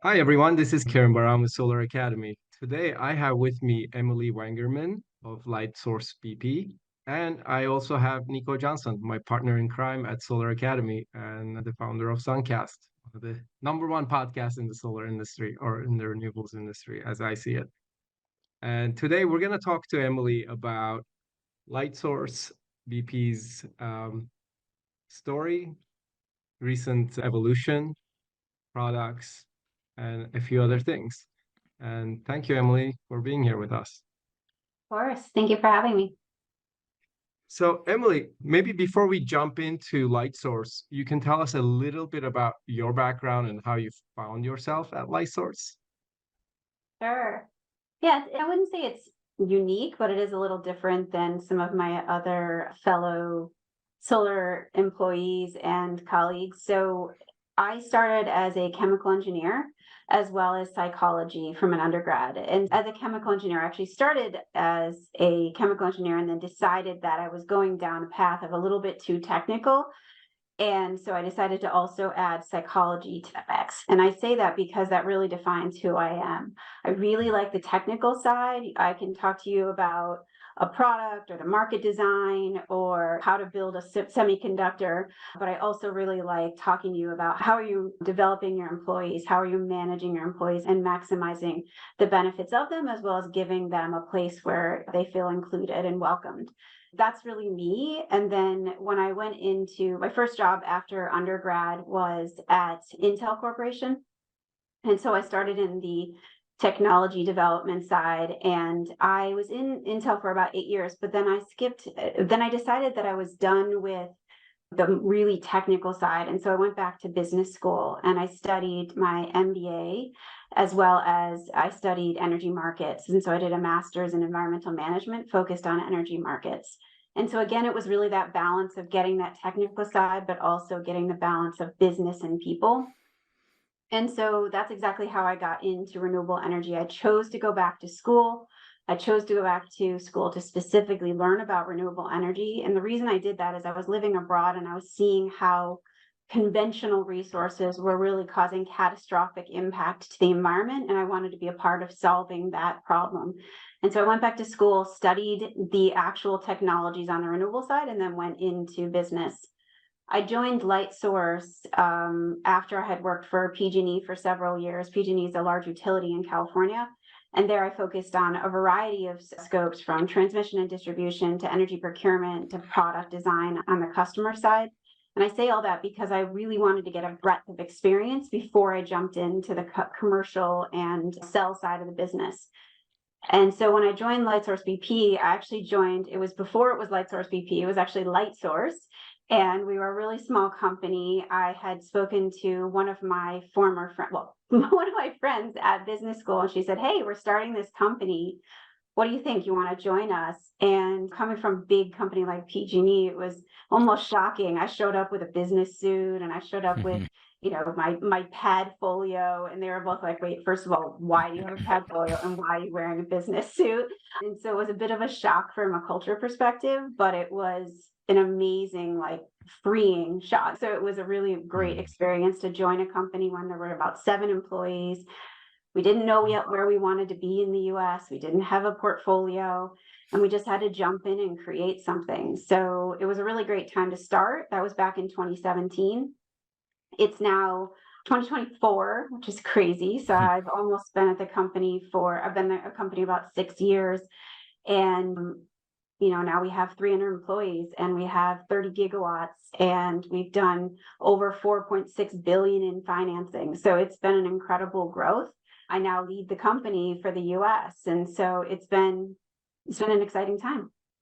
Hi everyone, this is Karen Baram with Solar Academy. Today I have with me Emilie Wangerman of Lightsource BP, and I also have Nico Johnson, my partner in crime at Solar Academy and the founder of Suncast, the number one podcast in the solar industry or in the renewables industry, as I see it. And today we're going to talk to Emilie about Lightsource BP's story, recent evolution, products, and a few other things. And thank you, Emilie, for being here with us. Of course. Thank you for having me. So, Emilie, maybe before we jump into Lightsource, you can tell us a little bit about your background and how you found yourself at Lightsource. Sure. Yeah, I wouldn't say it's unique, but it is a little different than some of my other fellow solar employees and colleagues. So I started as a chemical engineer as well as psychology from an undergrad. And as a chemical engineer, I actually started as a chemical engineer and then decided that I was going down a path of a little bit too technical. And so I decided to also add psychology to the mix. And I say that because that really defines who I am. I really like the technical side. I can talk to you about a product or the market design or how to build a semiconductor. But I also really like talking to you about how are you developing your employees? How are you managing your employees and maximizing the benefits of them, as well as giving them a place where they feel included and welcomed. That's really me. And then when I went into my first job after undergrad was at Intel Corporation. And so I started in the technology development side, and I was in Intel for about 8 years, but then I decided that I was done with the really technical side. And so I went back to business school and I studied my MBA as well as I studied energy markets. And so I did a master's in environmental management focused on energy markets. And so again, it was really that balance of getting that technical side, but also getting the balance of business and people. And so that's exactly how I got into renewable energy. I chose to go back to school. I chose to go back to school to specifically learn about renewable energy. And the reason I did that is I was living abroad and I was seeing how conventional resources were really causing catastrophic impact to the environment. And I wanted to be a part of solving that problem. And so I went back to school, studied the actual technologies on the renewable side, and then went into business. I joined Lightsource after I had worked for PG&E for several years. PG&E is a large utility in California. And there I focused on a variety of scopes from transmission and distribution to energy procurement to product design on the customer side. And I say all that because I really wanted to get a breadth of experience before I jumped into the commercial and sell side of the business. And so when I joined Lightsource BP, I actually joined, it was before it was Lightsource BP, it was actually Lightsource. And we were a really small company. I had spoken to one of my former friends, well, one of my friends at business school, and she said, "Hey, we're starting this company. What do you think? You want to join us?" And coming from a big company like PG&E, it was almost shocking. I showed up with a business suit and I showed up with, my pad folio, and they were both like, "Wait, first of all, why do you have a pad folio and why are you wearing a business suit?" And so it was a bit of a shock from a culture perspective, but it was an amazing, like, freeing shock. So it was a really great experience to join a company when there were about 7 employees. We didn't know yet where we wanted to be in the US. We didn't have a portfolio, and we just had to jump in and create something. So it was a really great time to start. That was back in 2017. It's now 2024, which is crazy. So I've almost been at the company I've been at a company about 6 years. And now we have 300 employees and we have 30 gigawatts and we've done over 4.6 billion in financing. So it's been an incredible growth. I now lead the company for the US. And so it's been an exciting time.